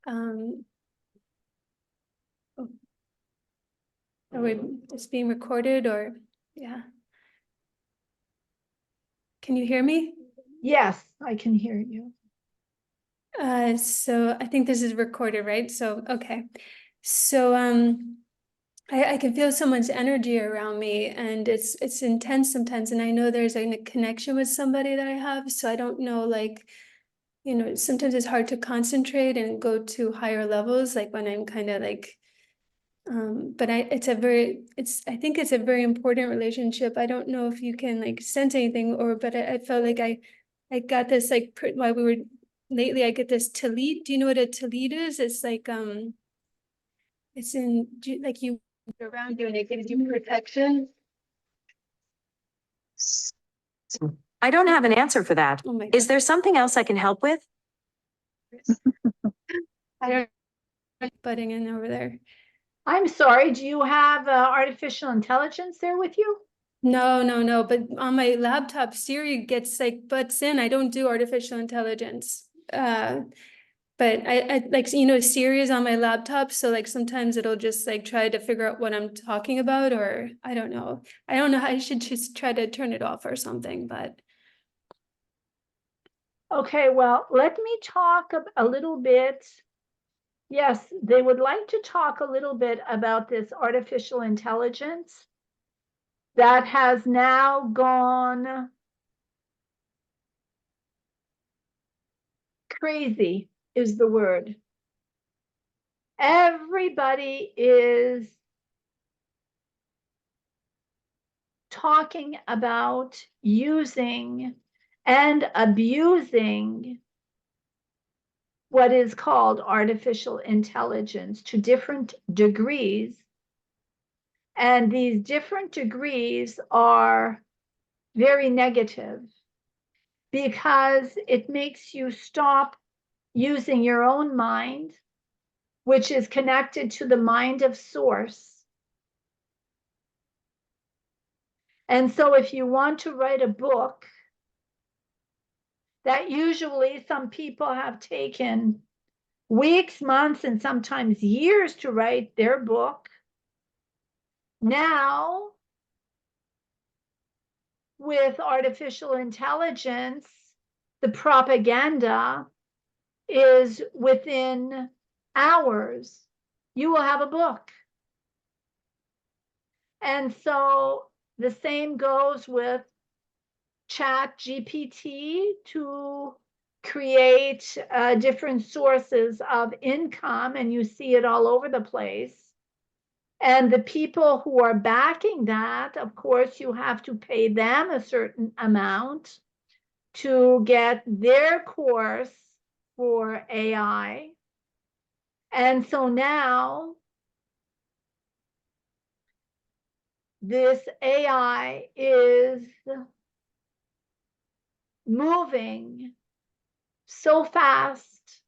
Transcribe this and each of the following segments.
Oh, it's being recorded or, yeah. Can you hear me? Yes, I can hear you. So I think this is recorded, right? So, okay. So, I can feel someone's energy around me, and it's intense sometimes. And I know there's a connection with somebody that I have. So I don't know, like, sometimes it's hard to concentrate and go to higher levels, like when I'm kind of like, but I think it's a very important relationship. I don't know if you can like sense anything, but I felt like I got this like while we were lately. I get this tallit. Do you know what a tallit is? It's like it's in like you around you and it gives you protection. I don't have an answer for that. Oh my Is God. there something else I can help with? I don't butting in over there. I'm sorry, do you have artificial intelligence there with you? No. But on my laptop, Siri gets like butts in. I don't do artificial intelligence. But I like, Siri is on my laptop, so like sometimes it'll just like try to figure out what I'm talking about, or I don't know. I don't know how I should just try to turn it off or something, but Okay, well, let me talk a little bit. Yes, they would like to talk a little bit about this artificial intelligence that has now gone crazy, is the word. Everybody is talking about using and abusing what is called artificial intelligence to different degrees. And these different degrees are very negative because it makes you stop using your own mind, which is connected to the mind of source. And so if you want to write a book that usually some people have taken weeks, months, and sometimes years to write their book, now with artificial intelligence, the propaganda is within hours, you will have a book. And so the same goes with Chat GPT to create different sources of income, and you see it all over the place. And the people who are backing that, of course, you have to pay them a certain amount to get their course for AI. And so now this AI is moving so fast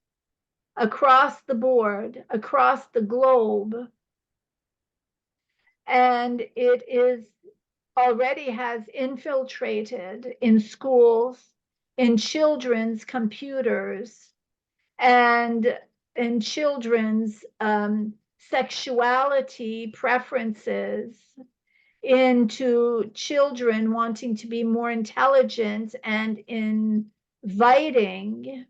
across the board, across the globe, and it is already has infiltrated in schools, in children's computers, and in children's sexuality preferences, into children wanting to be more intelligent and inviting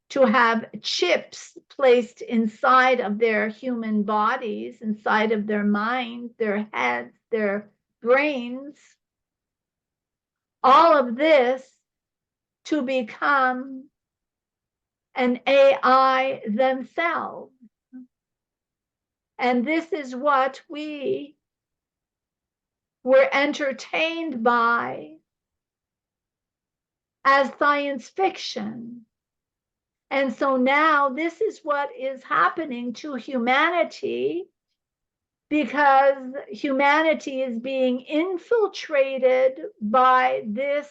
to have chips placed inside of their human bodies, inside of their minds, their heads, their brains. All of this to become an AI themselves. And this is what we were entertained by as science fiction. And so now this is what is happening to humanity, because humanity is being infiltrated by this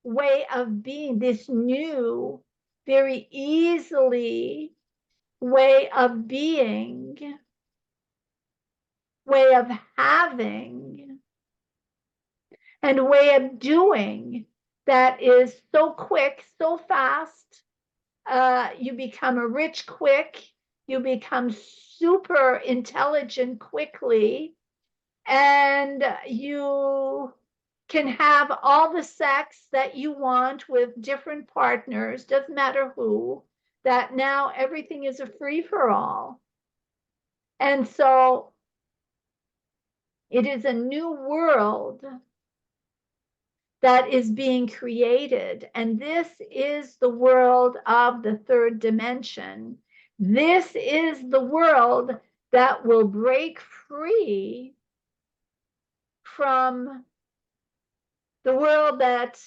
way of being, this new, very easily way of being, way of having, and way of doing that is so quick, so fast, you become rich quick, you become super intelligent quickly, and you can have all the sex that you want with different partners, doesn't matter who, that now everything is a free for all. And so it is a new world that is being created. And this is the world of the third dimension. This is the world that will break free from the world that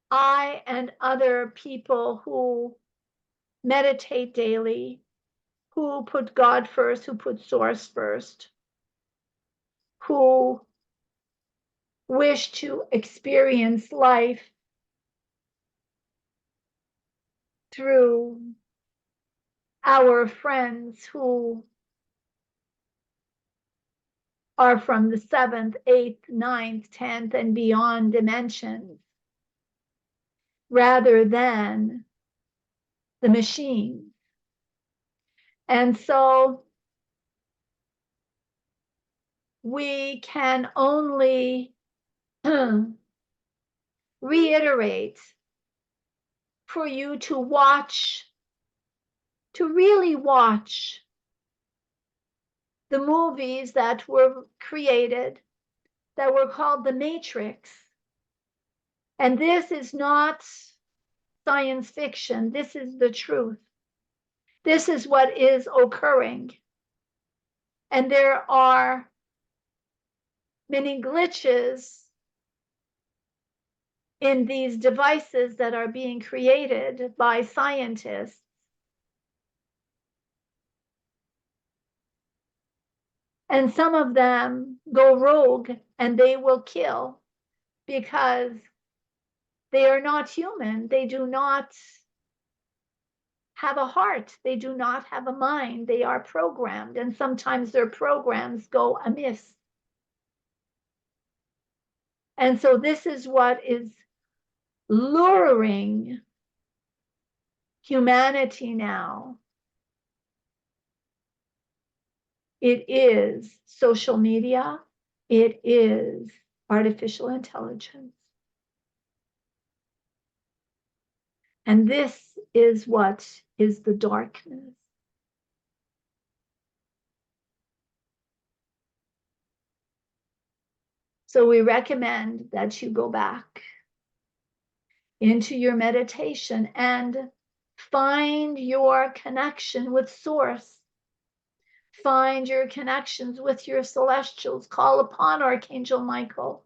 I and other people who meditate daily, who put God first, who put source first, who wish to experience life through our friends who are from the 7th, 8th, 9th, 10th, and beyond dimensions, rather than the machine. And so we can only reiterate for you to watch, to really watch the movies that were created that were called The Matrix. And this is not science fiction. This is the truth. This is what is occurring. And there are many glitches in these devices that are being created by scientists. And some of them go rogue and they will kill because they are not human. They do not have a heart. They do not have a mind. They are programmed, and sometimes their programs go amiss. And so this is what is luring humanity now. It is social media. It is artificial intelligence. And this is what is the darkness. So we recommend that you go back into your meditation and find your connection with Source. Find your connections with your celestials. Call upon Archangel Michael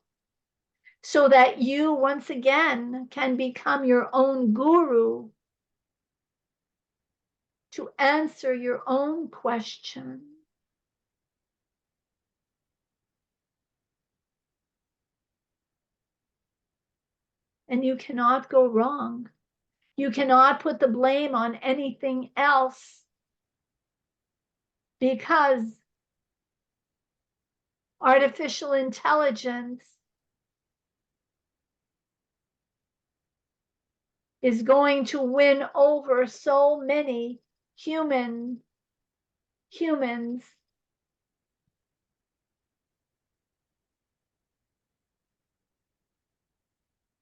so that you once again can become your own guru to answer your own question. And you cannot go wrong. You cannot put the blame on anything else, because artificial intelligence is going to win over so many humans.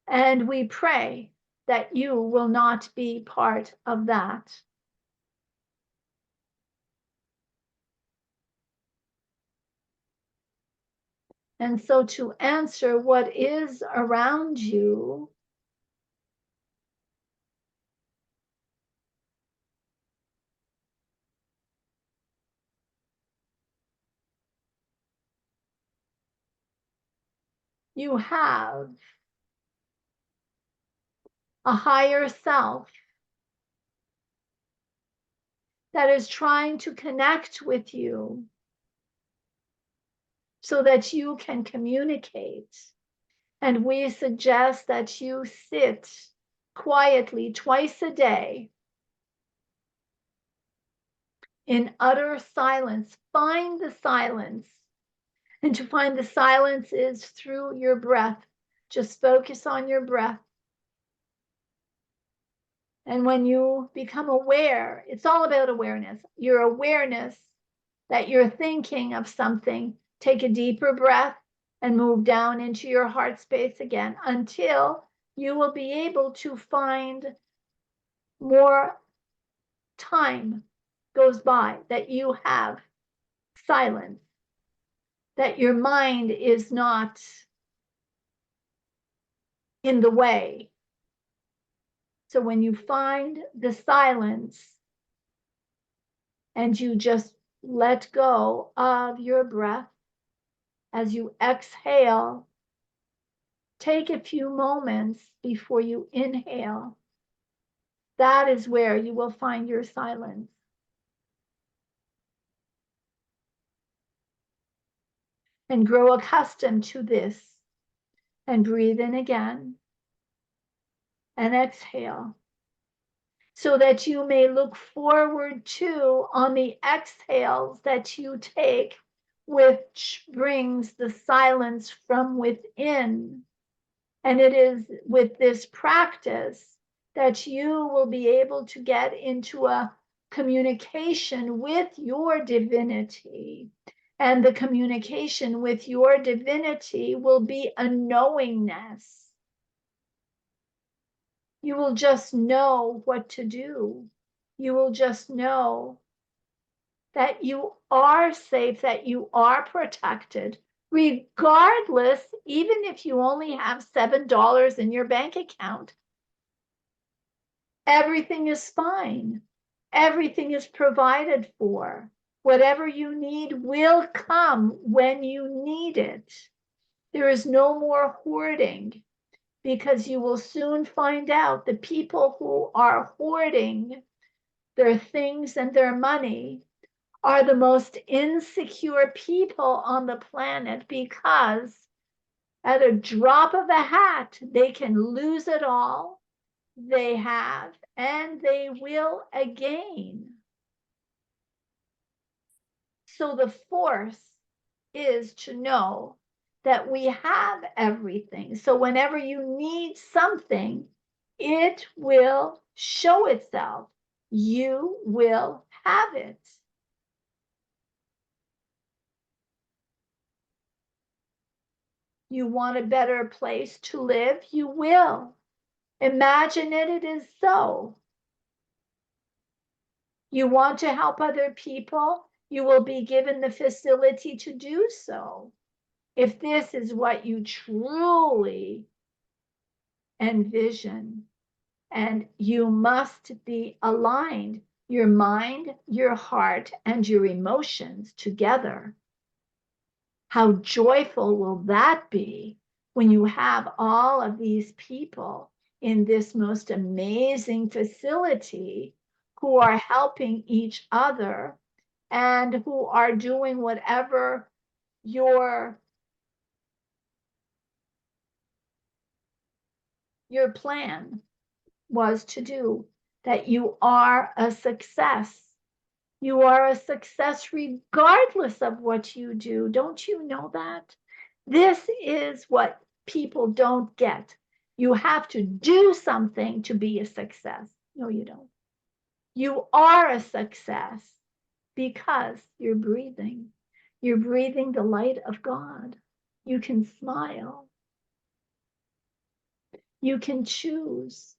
And we pray that you will not be part of that. And so to answer what is around you, you have a higher self that is trying to connect with you so that you can communicate. And we suggest that you sit quietly twice a day in utter silence. Find the silence. And to find the silence is through your breath. Just focus on your breath. And when you become aware, it's all about awareness. Your awareness that you're thinking of something, take a deeper breath and move down into your heart space again until you will be able to find more time goes by that you have silence, that your mind is not in the way. So when you find the silence and you just let go of your breath as you exhale, take a few moments before you inhale. That is where you will find your silence. And grow accustomed to this. And breathe in again. And exhale. So that you may look forward to on the exhales that you take, which brings the silence from within. And it is with this practice that you will be able to get into a communication with your divinity. And the communication with your divinity will be a knowingness. You will just know what to do. You will just know that you are safe, that you are protected, regardless, even if you only have $7 in your bank account. Everything is fine. Everything is provided for. Whatever you need will come when you need it. There is no more hoarding, because you will soon find out the people who are hoarding their things and their money are the most insecure people on the planet, because at a drop of a hat, they can lose it all they have, and they will again. So the force is to know that we have everything. So whenever you need something, it will show itself. You will have it. You want a better place to live? You will. Imagine it, it is so. You want to help other people? You will be given the facility to do so. If this is what you truly envision, and you must be aligned, your mind, your heart, and your emotions together. How joyful will that be when you have all of these people in this most amazing facility who are helping each other and who are doing whatever your plan was to do, that you are a success. You are a success regardless of what you do. Don't you know that? This is what people don't get. You have to do something to be a success. No, you don't. You are a success because you're breathing. You're breathing the light of God. You can smile. You can choose.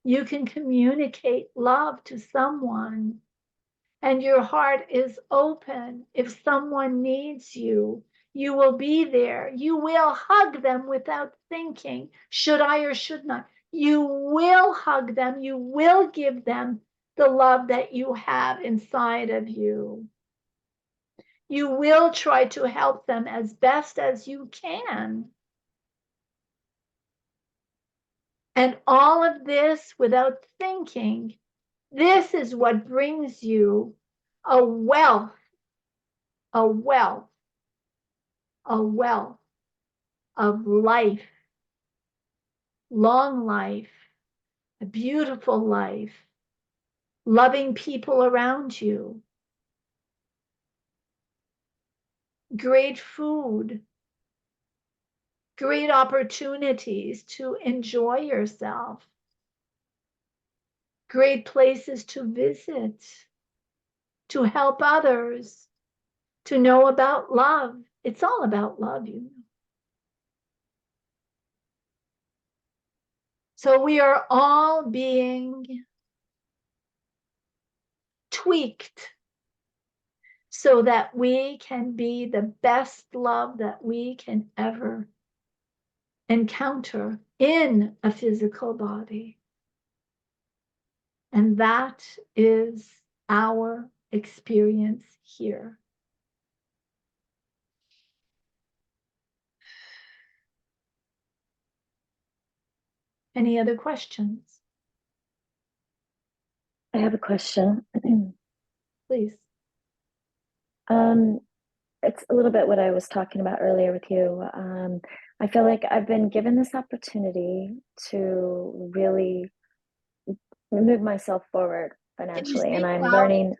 You can communicate love to someone, and your heart is open. If someone needs you, you will be there. You will hug them without thinking, should I or should not? You will hug them. You will give them the love that you have inside of you. You will try to help them as best as you can. And all of this without thinking. This is what brings you a wealth, a wealth, a wealth of life, long life, a beautiful life, loving people around you, great food, great opportunities to enjoy yourself, great places to visit, to help others, to know about love. It's all about love, you know. So we are all being tweaked so that we can be the best love that we can ever encounter in a physical body. And that is our experience here. Any other questions? I have a question. Please. It's a little bit what I was talking about earlier with you. I feel like I've been given this opportunity to really move myself forward financially, and I'm learning.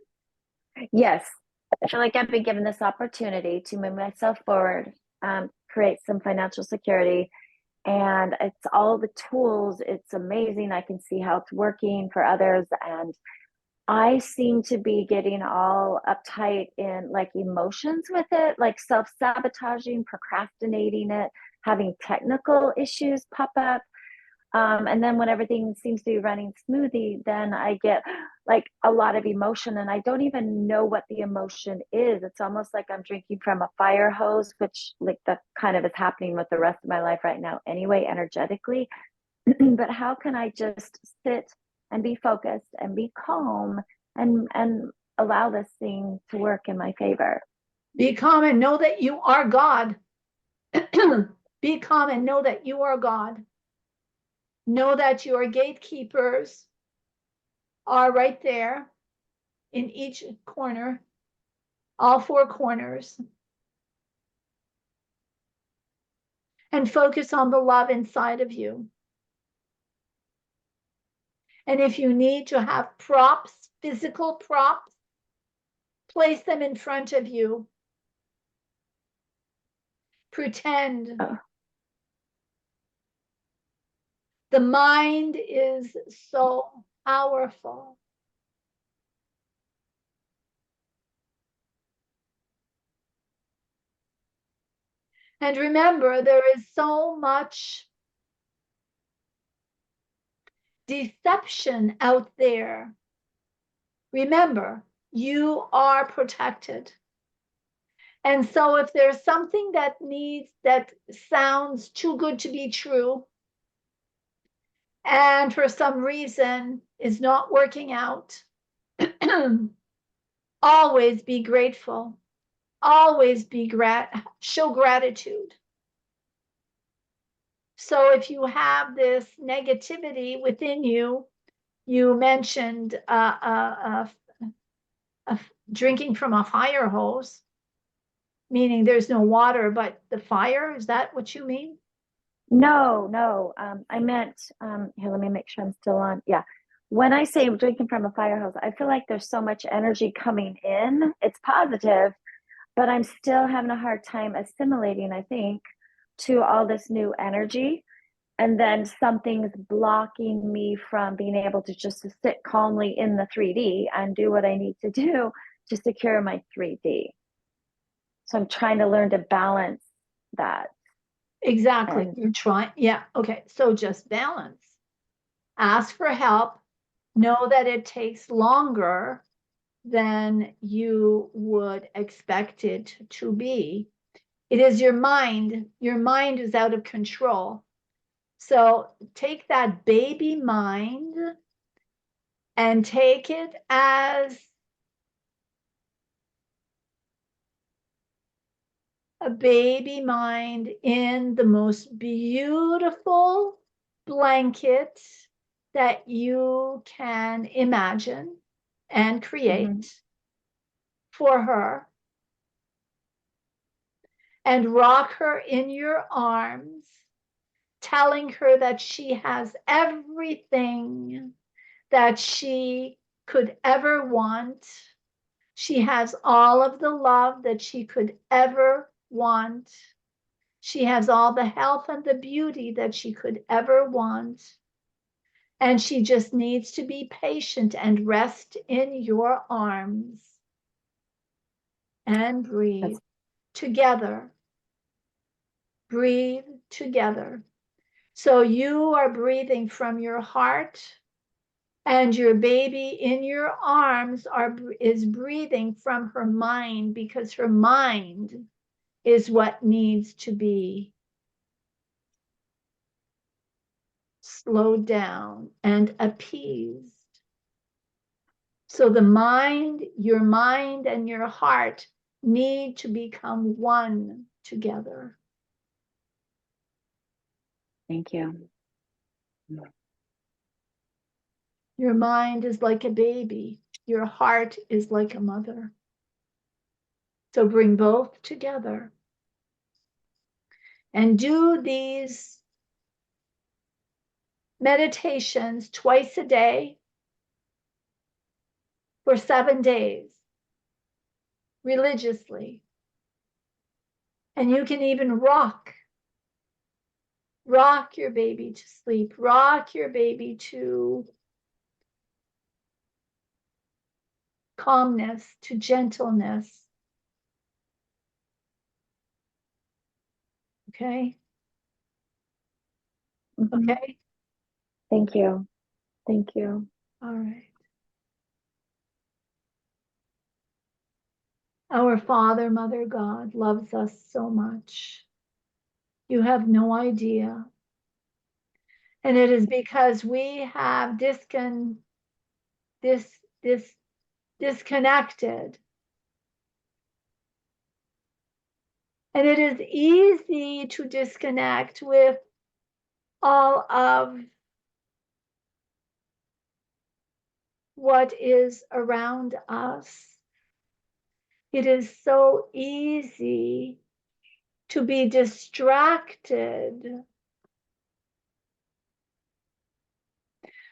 Yes, I feel like I've been given this opportunity to move myself forward, create some financial security, and it's all the tools. It's amazing. I can see how it's working for others, and I seem to be getting all uptight in like emotions with it, like self-sabotaging, procrastinating it, having technical issues pop up. And then when everything seems to be running smoothly, then I get like a lot of emotion and I don't even know what the emotion is. It's almost like I'm drinking from a fire hose, which like that kind of is happening with the rest of my life right now anyway, energetically. But how can I just sit and be focused and be calm and allow this thing to work in my favor? Be calm and know that you are God. Be calm and know that you are God. Know that your gatekeepers are right there in each corner, all four corners. And focus on the love inside of you. And if you need to have props, physical props, place them in front of you. Pretend. The mind is so powerful. And remember, there is so much deception out there. Remember, you are protected. And so if there's something that sounds too good to be true, and for some reason is not working out, always be grateful. Always show gratitude. So if you have this negativity within you, you mentioned drinking from a fire hose, meaning there's no water, but the fire, is that what you mean? No. I meant, here, let me make sure I'm still on. Yeah. When I say drinking from a fire hose, I feel like there's so much energy coming in. It's positive, but I'm still having a hard time assimilating, I think, to all this new energy. And then something's blocking me from being able to just sit calmly in the 3D and do what I need to do to secure my 3D. So I'm trying to learn to balance that. Exactly. You're trying. Yeah. Okay. So just balance. Ask for help. Know that it takes longer than you would expect it to be. It is your mind. Your mind is out of control. So take that baby mind and take it as a baby mind in the most beautiful blanket that you can imagine and create for her, and rock her in your arms, telling her that she has everything that she could ever want. She has all of the love that she could ever want. She has all the health and the beauty that she could ever want. And she just needs to be patient and rest in your arms and breathe together. Breathe together. So you are breathing from your heart, and your baby in your arms is breathing from her mind, because her mind is what needs to be slowed down and appeased. So the mind, your mind and your heart need to become one together. Thank you. Your mind is like a baby. Your heart is like a mother. So bring both together and do these meditations twice a day for 7 days religiously. And you can even rock your baby to sleep, rock your baby to calmness, to gentleness. Okay? Mhm. Okay? Thank you. Thank you. All right. Our Father, Mother God loves us so much. You have no idea. And it is because we have disconnected. And it is easy to disconnect with all of what is around us. It is so easy to be distracted.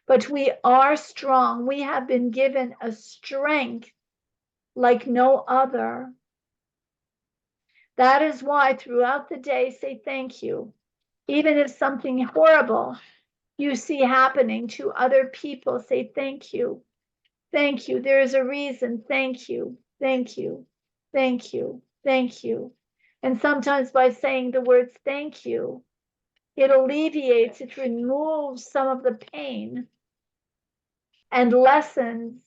But we are strong. We have been given a strength like no other. That is why throughout the day, say thank you. Even if something horrible you see happening to other people, say thank you. Thank you. There is a reason. Thank you. Thank you. Thank you. Thank you. And sometimes by saying the words thank you, it alleviates, it removes some of the pain and lessens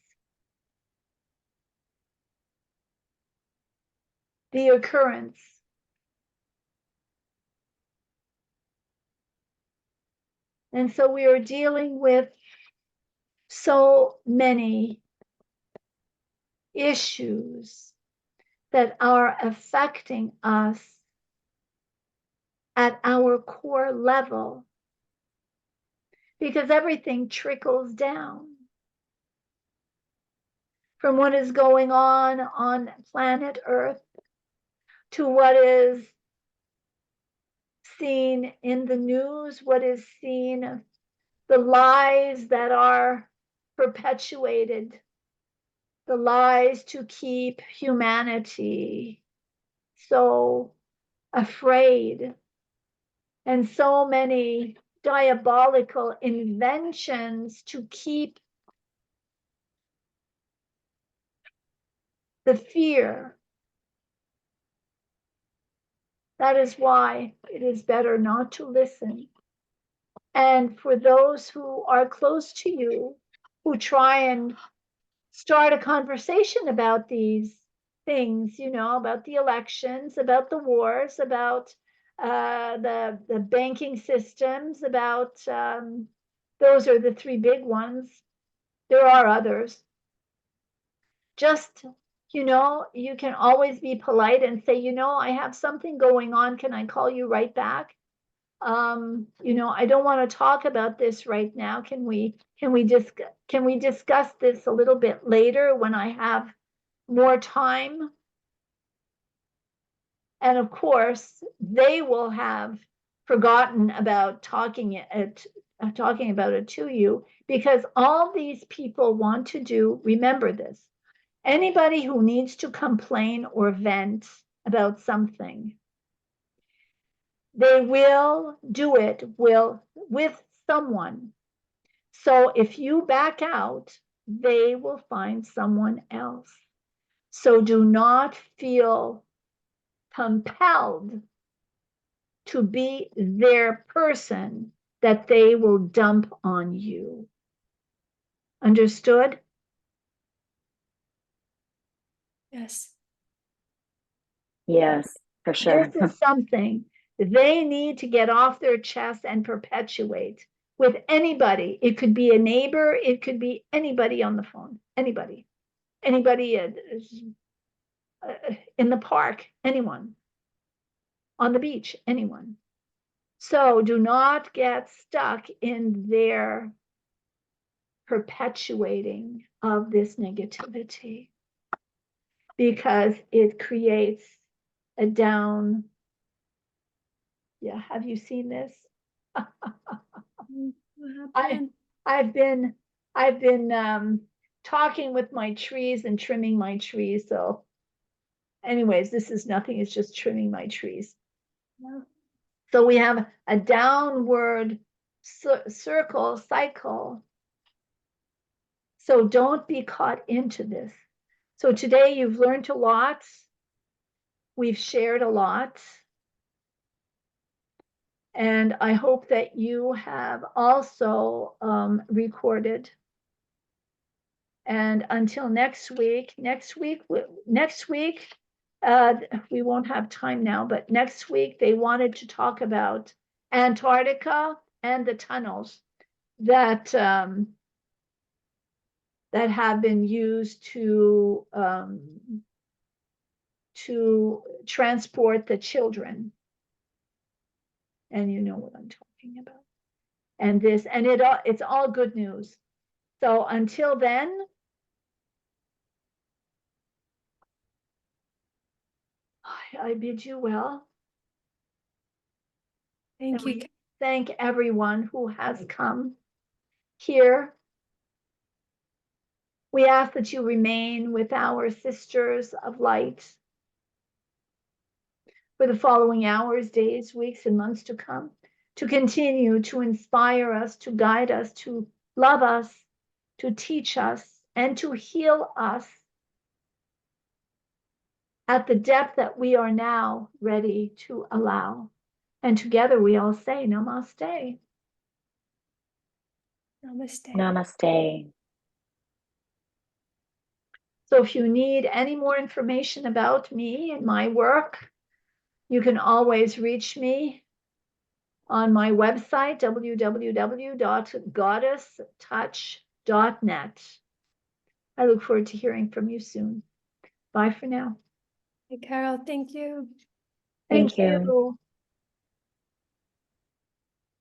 the occurrence. And so we are dealing with so many issues that are affecting us at our core level, because everything trickles down from what is going on planet Earth to what is seen in the news, what is seen, the lies that are perpetuated, the lies to keep humanity so afraid, and so many diabolical inventions to keep the fear. That is why it is better not to listen. And for those who are close to you, who try and start a conversation about these things, about the elections, about the wars, about the banking systems, about those are the 3 big ones. There are others. Just, you can always be polite and say, I have something going on. Can I call you right back? I don't want to talk about this right now. Can we discuss this a little bit later when I have more time? And of course, they will have forgotten about talking about it to you, because all these people want to do, remember this, anybody who needs to complain or vent about something, They will do it with someone. So if you back out, they will find someone else. So do not feel compelled to be their person that they will dump on you. Understood? Yes. Yes, for sure. This is something they need to get off their chest and perpetuate with anybody. It could be a neighbor, it could be anybody on the phone, anybody in the park, anyone, on the beach, anyone. So do not get stuck in their perpetuating of this negativity, because it creates a down. Yeah, have you seen this? What I happened? I've been talking with my trees and trimming my trees. So anyways, this is nothing, it's just trimming my trees. Wow. So we have a downward cycle. So don't be caught into this. So today you've learned a lot. We've shared a lot. And I hope that you have also recorded. And until next week, we won't have time now, but next week they wanted to talk about Antarctica and the tunnels that that have been used to transport the children. And you know what I'm talking about. And this, and it's all good news. So until then, I bid you well. Thank And you. we thank everyone who has come here. We ask that you remain with our sisters of light for the following hours, days, weeks, and months to come, to continue to inspire us, to guide us, to love us, to teach us, and to heal us at the depth that we are now ready to allow. And together we all say namaste. Namaste. Namaste. So if you need any more information about me and my work, you can always reach me on my website, www.goddesstouch.net. I look forward to hearing from you soon. Bye for now. Hey, Carol, thank you. Thank you. you.